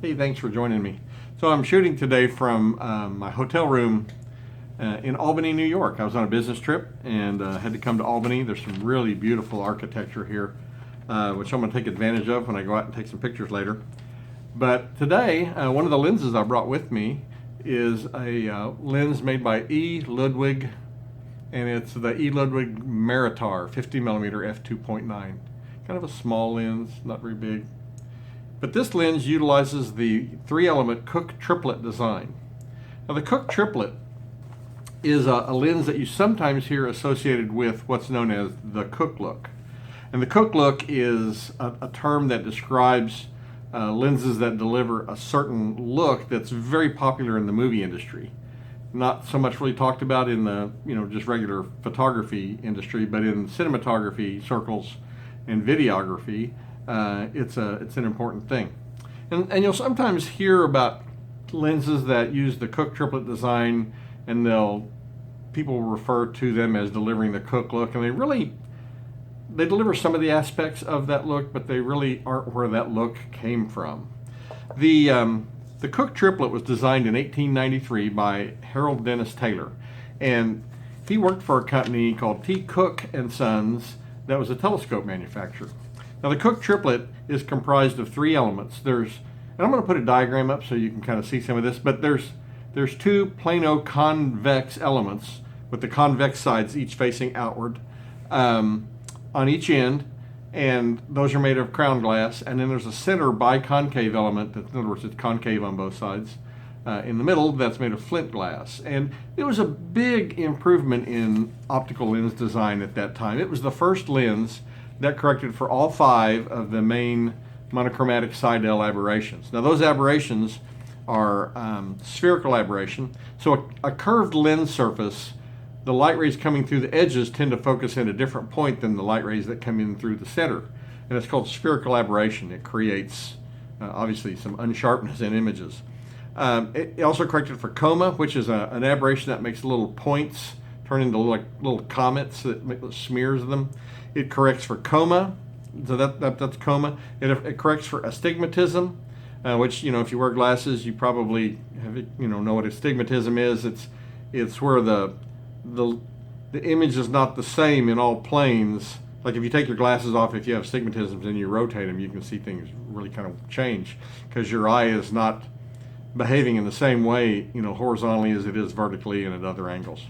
Hey, thanks for joining me. So I'm shooting today from my hotel room in Albany, New York. I was on a business trip and had to come to Albany. There's some really beautiful architecture here, which I'm going to take advantage of when I go out and take some pictures later. But today, one of the lenses I brought with me is a lens made by Ludwig, and it's the Ludwig Meritar 50mm f2.9. Kind of a small lens, not very big. But this lens utilizes the 3-element Cooke Triplet design. Now the Cooke Triplet is a lens that you sometimes hear associated with what's known as the Cooke Look. And the Cooke Look is a term that describes lenses that deliver a certain look that's very popular in the movie industry. Not so much really talked about in the just regular photography industry, but in cinematography circles and videography, it's an important thing. And you'll sometimes hear about lenses that use the Cooke Triplet design, and people refer to them as delivering the Cooke Look, and they deliver some of the aspects of that look, but they really aren't where that look came from. The Cooke Triplet was designed in 1893 by Harold Dennis Taylor, and he worked for a company called T. Cooke and Sons that was a telescope manufacturer. Now the Cooke Triplet is comprised of 3 elements. And I'm going to put a diagram up so you can kind of see some of this, but there's 2 plano convex elements with the convex sides each facing outward on each end, and those are made of crown glass. And then there's a center biconcave element, in other words it's concave on both sides, in the middle, that's made of flint glass. And it was a big improvement in optical lens design at that time. It was the first lens that corrected for all 5 of the main monochromatic Seidel aberrations. Now those aberrations are spherical aberration. So a curved lens surface, the light rays coming through the edges tend to focus in a different point than the light rays that come in through the center. And it's called spherical aberration. It creates obviously some unsharpness in images. It also corrected for coma, which is an aberration that makes little points turn into little comets that make smears of them. It corrects for coma, so that's coma. It corrects for astigmatism, which if you wear glasses, you probably know what astigmatism is. It's where the image is not the same in all planes. Like if you take your glasses off, if you have astigmatism and you rotate them, you can see things really kind of change because your eye is not behaving in the same way horizontally as it is vertically and at other angles.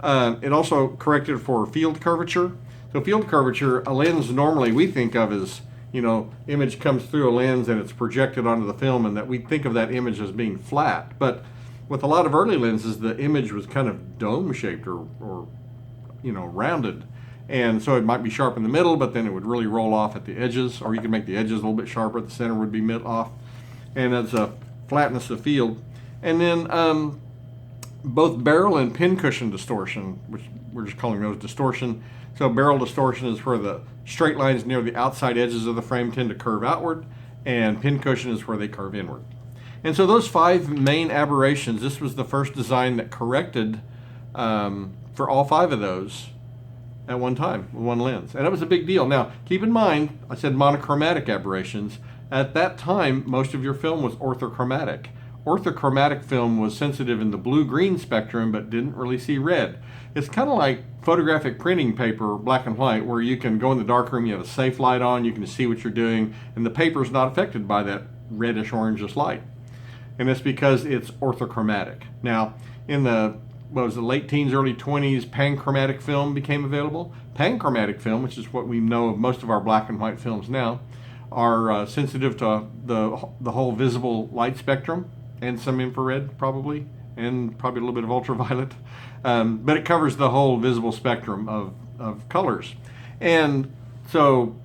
It also corrected for field curvature. So field curvature, a lens normally we think of as, image comes through a lens and it's projected onto the film, and that we think of that image as being flat. But with a lot of early lenses, the image was kind of dome-shaped or rounded. And so it might be sharp in the middle, but then it would really roll off at the edges, or you could make the edges a little bit sharper, the center would be off. And that's a flatness of field. And then both barrel and pincushion distortion, which we're just calling those distortion. So barrel distortion is where the straight lines near the outside edges of the frame tend to curve outward, and pincushion is where they curve inward. And so those 5 main aberrations, this was the first design that corrected for all 5 of those at one time with one lens. And that was a big deal. Now, keep in mind, I said monochromatic aberrations. At that time, most of your film was orthochromatic. Orthochromatic film was sensitive in the blue-green spectrum but didn't really see red. It's kind of like photographic printing paper, black and white, where you can go in the darkroom, you have a safe light on, you can see what you're doing, and the paper's not affected by that reddish orangish light. And it's because it's orthochromatic. Now, in the late teens, early 20s, panchromatic film became available. Panchromatic film, which is what we know of most of our black and white films now, are sensitive to the whole visible light spectrum and some infrared probably, and probably a little bit of ultraviolet. But it covers the whole visible spectrum of colors. And so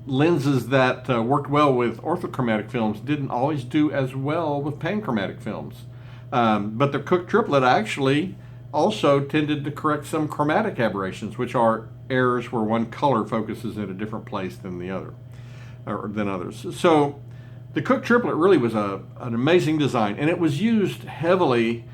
lenses that worked well with orthochromatic films didn't always do as well with panchromatic films. But the Cooke Triplet actually also tended to correct some chromatic aberrations, which are errors where one color focuses in a different place than the other, or than others. So the Cooke Triplet really was an amazing design, and it was used heavily,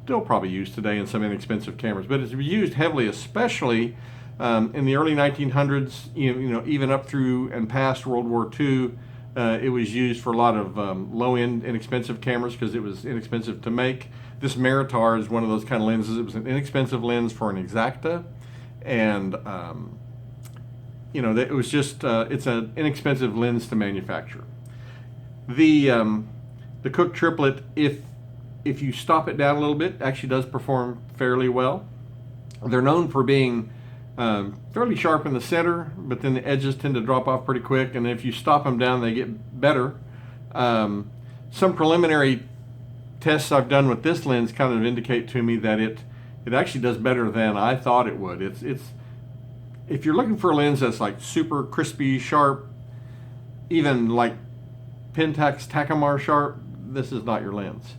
still probably used today in some inexpensive cameras, but it's used heavily, especially in the early 1900s, even up through and past World War II, It was used for a lot of low-end, inexpensive cameras because it was inexpensive to make. This Meritar is one of those kind of lenses. It was an inexpensive lens for an Exacta, and you know, it was just it's an inexpensive lens to manufacture. The Cooke Triplet, if you stop it down a little bit, actually does perform fairly well. They're known for being fairly sharp in the center, but then the edges tend to drop off pretty quick, and if you stop them down, they get better. Some preliminary tests I've done with this lens kind of indicate to me that it actually does better than I thought it would. It's if you're looking for a lens that's like super crispy, sharp, even like Pentax Takumar sharp, this is not your lens.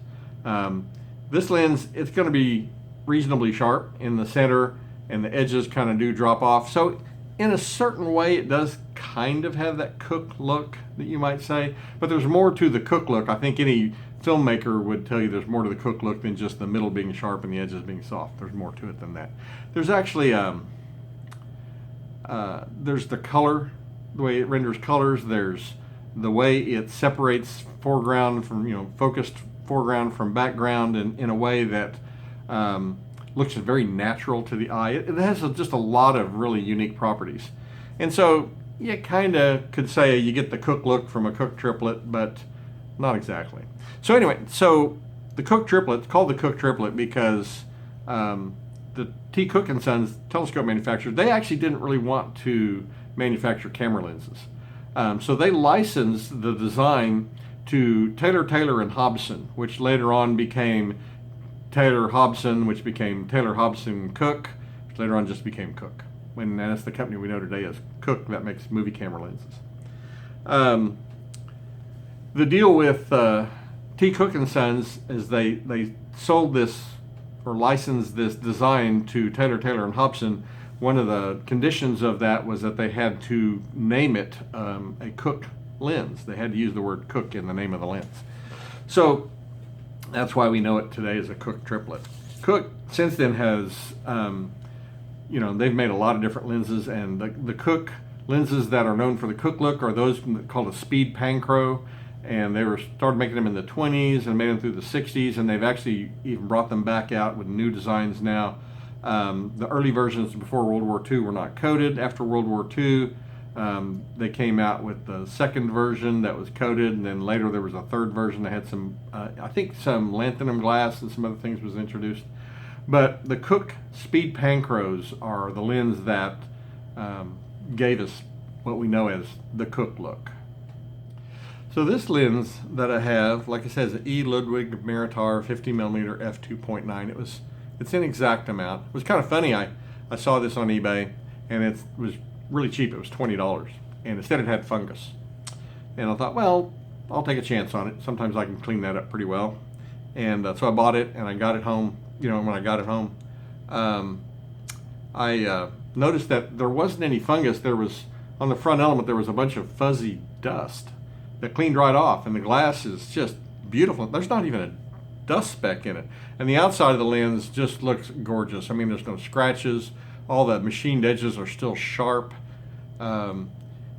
This lens, it's going to be reasonably sharp in the center, and the edges kind of do drop off. So in a certain way, it does kind of have that Cooke look that you might say, but there's more to the Cooke look. I think any filmmaker would tell you there's more to the Cooke look than just the middle being sharp and the edges being soft. There's more to it than that. There's actually there's the color, the way it renders colors. There's the way it separates foreground from, you know, focused foreground from background in a way that looks very natural to the eye. It has just a lot of really unique properties. And so you kind of could say you get the Cooke look from a Cooke Triplet, but not exactly. So anyway, so the Cooke Triplet, it's called the Cooke Triplet because the T. Cooke & Sons telescope manufacturer, they actually didn't really want to manufacture camera lenses. So they licensed the design to Taylor and Hobson, which later on became Taylor Hobson, which became Taylor Hobson Cooke, which later on just became Cooke. And that's the company we know today as Cooke that makes movie camera lenses. The deal with T. Cooke & Sons is they sold this or licensed this design to Taylor and Hobson. One of the conditions of that was that they had to name it a Cooke lens. They had to use the word Cooke in the name of the lens. So that's why we know it today as a Cooke Triplet. Cooke since then has, you know, they've made a lot of different lenses, and the Cooke lenses that are known for the Cooke look are those called a Speed Panchro, and they started making them in the 20s and made them through the 60s, and they've actually even brought them back out with new designs now. The early versions before World War II were not coated. After World War II, they came out with the second version that was coated, and then later there was a third version that had some, I think some lanthanum glass and some other things was introduced. But the Cooke Speed Panchros are the lens that gave us what we know as the Cooke look. So this lens that I have, like I said, is an E. Ludwig Meritar 50mm f2.9. It's an exact amount. It was kind of funny. I saw this on eBay, and it was really cheap. It was $20, and instead it had fungus. And I thought, well, I'll take a chance on it. Sometimes I can clean that up pretty well. And so I bought it, and I got it home. You know, when I got it home, I noticed that there wasn't any fungus. There was, on the front element, there was a bunch of fuzzy dust that cleaned right off, and the glass is just beautiful. There's not even a dust speck in it, and the outside of the lens just looks gorgeous. I mean, there's no scratches. All the machined edges are still sharp.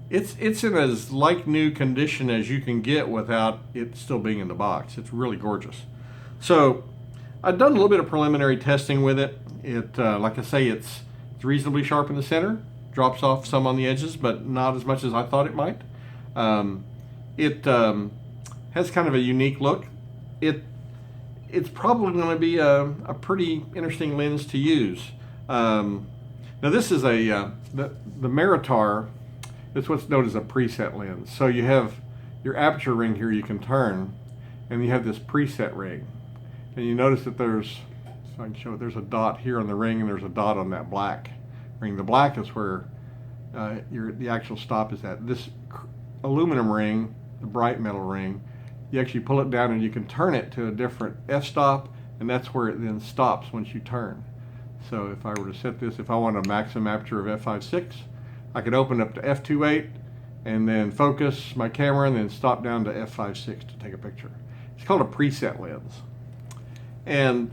It's in as like new condition as you can get without it still being in the box. It's really gorgeous. So I've done a little bit of preliminary testing with it. Like I say, it's reasonably sharp in the center, drops off some on the edges, but not as much as I thought it might. It has kind of a unique look. It's probably going to be a pretty interesting lens to use. Now this is the Meritar. It's what's known as a preset lens. So you have your aperture ring here you can turn, and you have this preset ring. And you notice that there's, so I can show it, there's a dot here on the ring, and there's a dot on that black ring. The black is where the actual stop is at. This aluminum ring, the bright metal ring, you actually pull it down and you can turn it to a different f-stop, and that's where it then stops once you turn. So if I were to set this, if I want a maximum aperture of f5.6, I could open up to f2.8 and then focus my camera and then stop down to f5.6 to take a picture. It's called a preset lens. And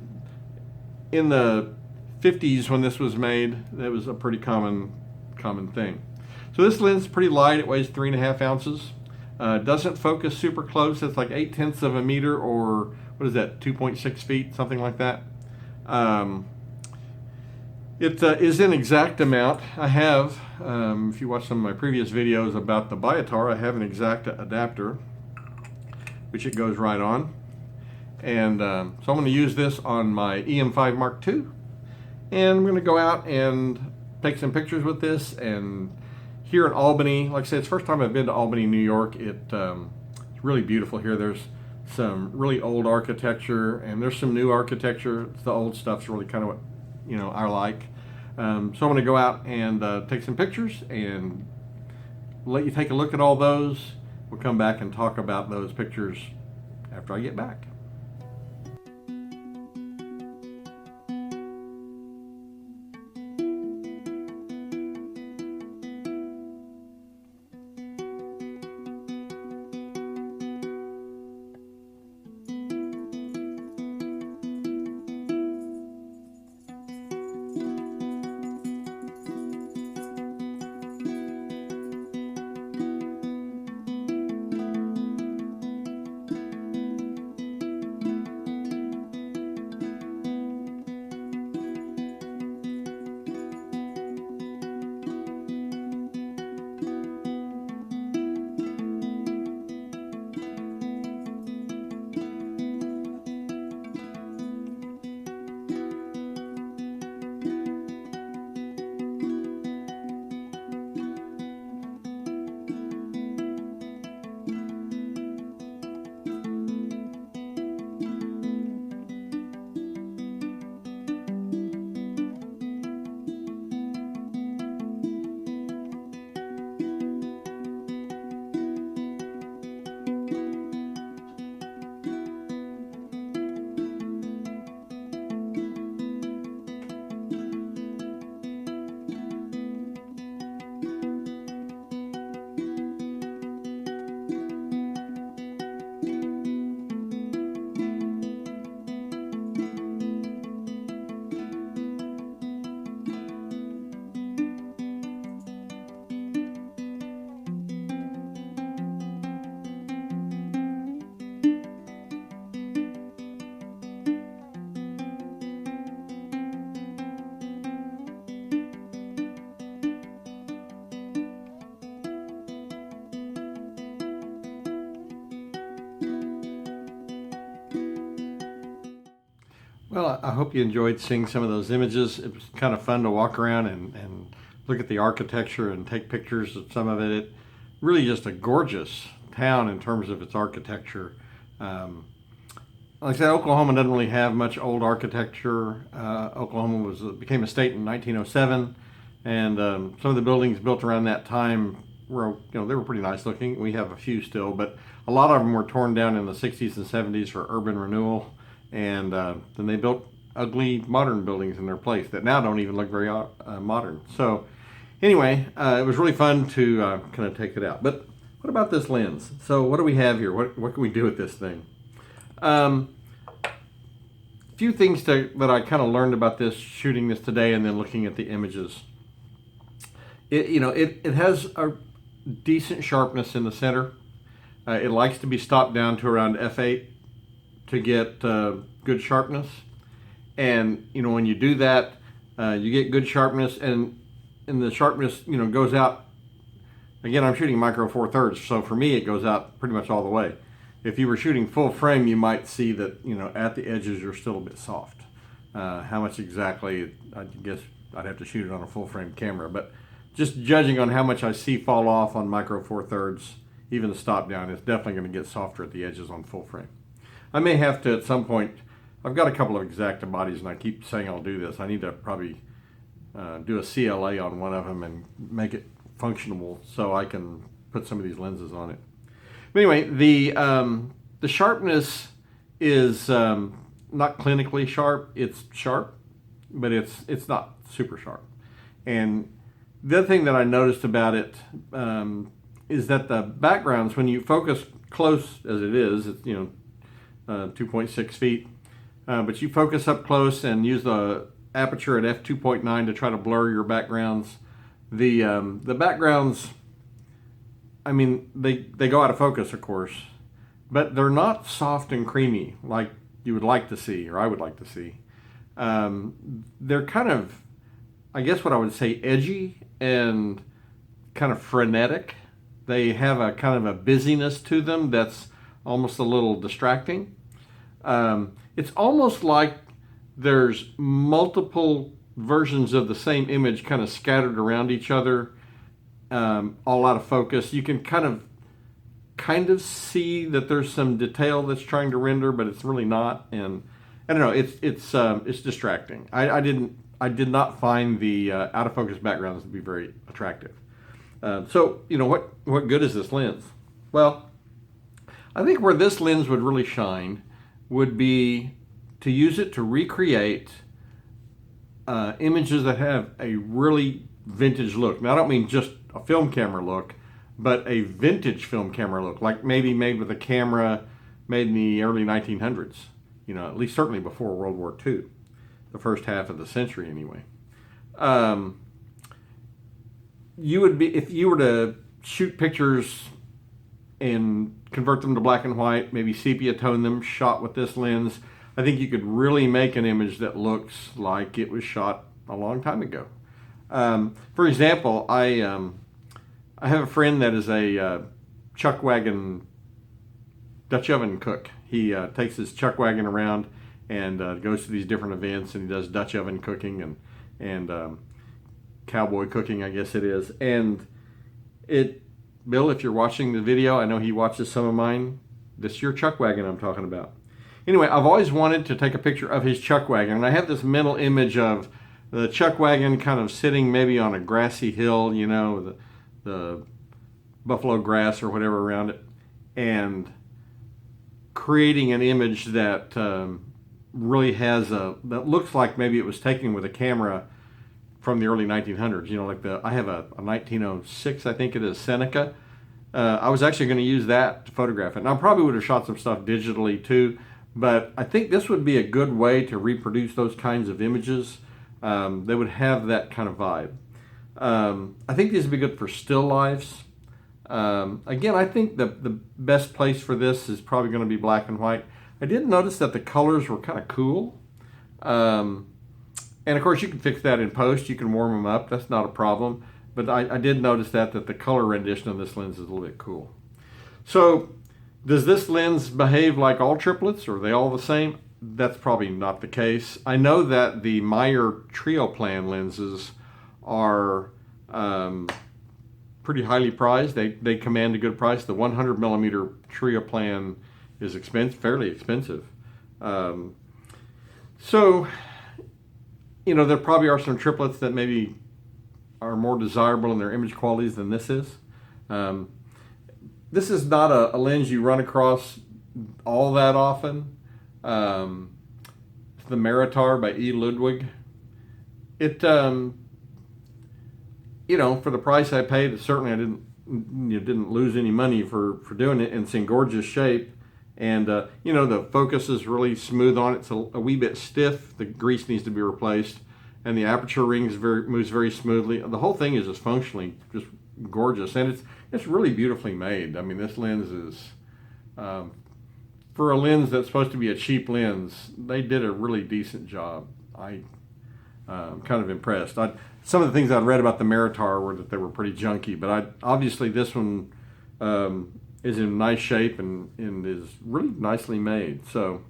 in the 50s when this was made, that was a pretty common thing. So this lens is pretty light. It weighs 3.5 ounces. Doesn't focus super close. It's like 0.8 of a meter, or what is that, 2.6 feet, something like that. It is an exact amount. I have, if you watch some of my previous videos about the Meritar, I have an exact adapter, which it goes right on. And so I'm going to use this on my EM5 Mark II. And I'm going to go out and take some pictures with this. And here in Albany, like I said, it's the first time I've been to Albany, New York. It's really beautiful here. There's some really old architecture, and there's some new architecture. The old stuff's really kind of what, you know, I like. So I'm going to go out and take some pictures and let you take a look at all those. We'll come back and talk about those pictures after I get back. Well, I hope you enjoyed seeing some of those images. It was kind of fun to walk around and look at the architecture and take pictures of some of it. Really just a gorgeous town in terms of its architecture. Like I said, Oklahoma doesn't really have much old architecture. Oklahoma became a state in 1907, and some of the buildings built around that time were, you know, they were pretty nice looking. We have a few still, but a lot of them were torn down in the 60s and 70s for urban renewal. And then they built ugly modern buildings in their place that now don't even look very modern. So anyway, it was really fun to kind of take it out. But what about this lens? So what do we have here? What can we do with this thing? A few things that I kind of learned about this, shooting this today and then looking at the images. It has a decent sharpness in the center. It likes to be stopped down to around f8 to get good sharpness. And when you do that, you get good sharpness, and the sharpness goes out. Again, I'm shooting micro 4/3, so for me it goes out pretty much all the way. If you were shooting full frame, you might see that at the edges you're still a bit soft. How much exactly, I guess I'd have to shoot it on a full frame camera, but just judging on how much I see fall off on micro 4/3, even the stop down is definitely going to get softer at the edges on full frame. I may have to at some point. I've got a couple of Exacta bodies, and I keep saying I'll do this. I need to probably do a CLA on one of them and make it functional so I can put some of these lenses on it. But anyway, the sharpness is not clinically sharp. It's sharp, but it's not super sharp. And the other thing that I noticed about it is that the backgrounds, when you focus close as it is, it's 2.6 feet, but you focus up close and use the aperture at f2.9 to try to blur your backgrounds. The backgrounds I mean, they go out of focus, of course, but they're not soft and creamy like you would like to see, or I would like to see. They're kind of, I guess what I would say, edgy and kind of frenetic. They have a kind of a busyness to them that's almost a little distracting. It's almost like there's multiple versions of the same image kind of scattered around each other, all out of focus. You can kind of see that there's some detail that's trying to render, but it's really not. And I don't know, it's distracting. I did not find the out of focus backgrounds to be very attractive. So what good is this lens? Well, I think where this lens would really shine would be to use it to recreate images that have a really vintage look. Now, I don't mean just a film camera look, but a vintage film camera look, like maybe made with a camera made in the early 1900s, at least certainly before World War II, the first half of the century anyway. You would be, if you were to shoot pictures and convert them to black and white, maybe sepia tone them, shot with this lens, I think you could really make an image that looks like it was shot a long time ago. For example, I have a friend that is a chuck wagon Dutch oven cook. He takes his chuck wagon around and goes to these different events, and he does Dutch oven cooking and cowboy cooking, I guess it is. And Bill, if you're watching the video, I know he watches some of mine. This is your chuck wagon I'm talking about. Anyway, I've always wanted to take a picture of his chuck wagon, and I have this mental image of the chuck wagon kind of sitting maybe on a grassy hill, the buffalo grass or whatever around it, and creating an image that really has that looks like maybe it was taken with a camera from the early 1900s. I have a 1906, I think it is, Seneca. I was actually going to use that to photograph it. And I probably would have shot some stuff digitally too, but I think this would be a good way to reproduce those kinds of images. They would have that kind of vibe. I think these would be good for still lifes. Again, I think the best place for this is probably going to be black and white. I did notice that the colors were kind of cool. And of course you can fix that in post. You can warm them up. That's not a problem. But I did notice that the color rendition of this lens is a little bit cool. So does this lens behave like all triplets? Or are they all the same? That's probably not the case. I know that the Meyer Trio Plan lenses are pretty highly prized. They command a good price. The 100 millimeter Trio Plan is fairly expensive. So, there probably are some triplets that maybe are more desirable in their image qualities than this is. This is not a lens you run across all that often. It's the Meritar by E. Ludwig. It, for the price I paid, certainly I didn't lose any money for doing it, and it's in gorgeous shape. And the focus is really smooth on it. It's a wee bit stiff. The grease needs to be replaced, and the aperture ring moves very smoothly. The whole thing is just functionally just gorgeous, and it's really beautifully made. I mean, this lens is for a lens that's supposed to be a cheap lens, they did a really decent job. I'm kind of impressed. Some of the things I'd read about the Meritar were that they were pretty junky, but obviously this one is in nice shape and is really nicely made. So,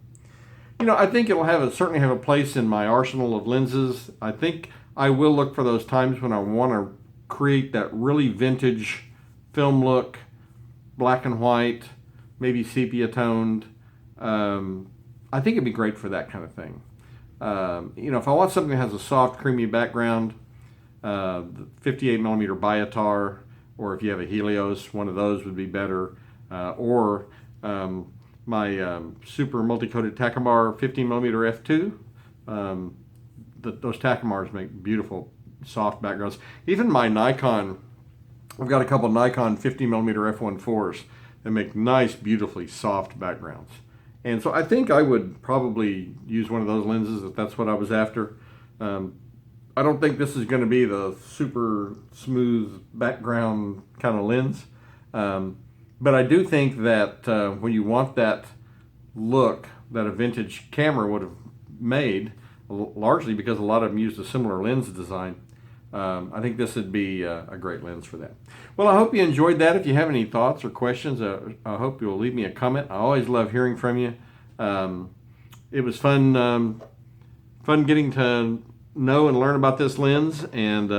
I think it'll certainly have a place in my arsenal of lenses. I think I will look for those times when I want to create that really vintage film look, black and white, maybe sepia toned. I think it'd be great for that kind of thing. If I want something that has a soft, creamy background, the 58 millimeter Biotar, or if you have a Helios, one of those would be better. Or my super multi-coated Takumar 15 millimeter f2. Those Takumars make beautiful soft backgrounds. Even my Nikon, I've got a couple Nikon 50 millimeter f1.4s that make nice, beautifully soft backgrounds. And so I think I would probably use one of those lenses if that's what I was after. I don't think this is going to be the super smooth background kind of lens. But I do think that when you want that look that a vintage camera would have made, largely because a lot of them used a similar lens design, I think this would be a great lens for that. Well, I hope you enjoyed that. If you have any thoughts or questions, I hope you'll leave me a comment. I always love hearing from you. It was fun getting to know and learn about this lens, and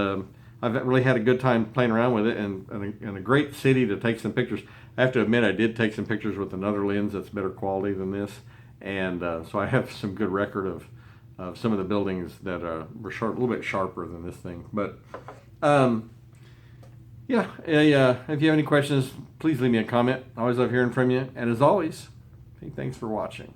I've really had a good time playing around with it, and a great city to take some pictures. I have to admit, I did take some pictures with another lens that's better quality than this, and so I have some good record of some of the buildings that were a little bit sharper than this thing. But yeah, if you have any questions, please leave me a comment. I always love hearing from you, and as always, hey, thanks for watching.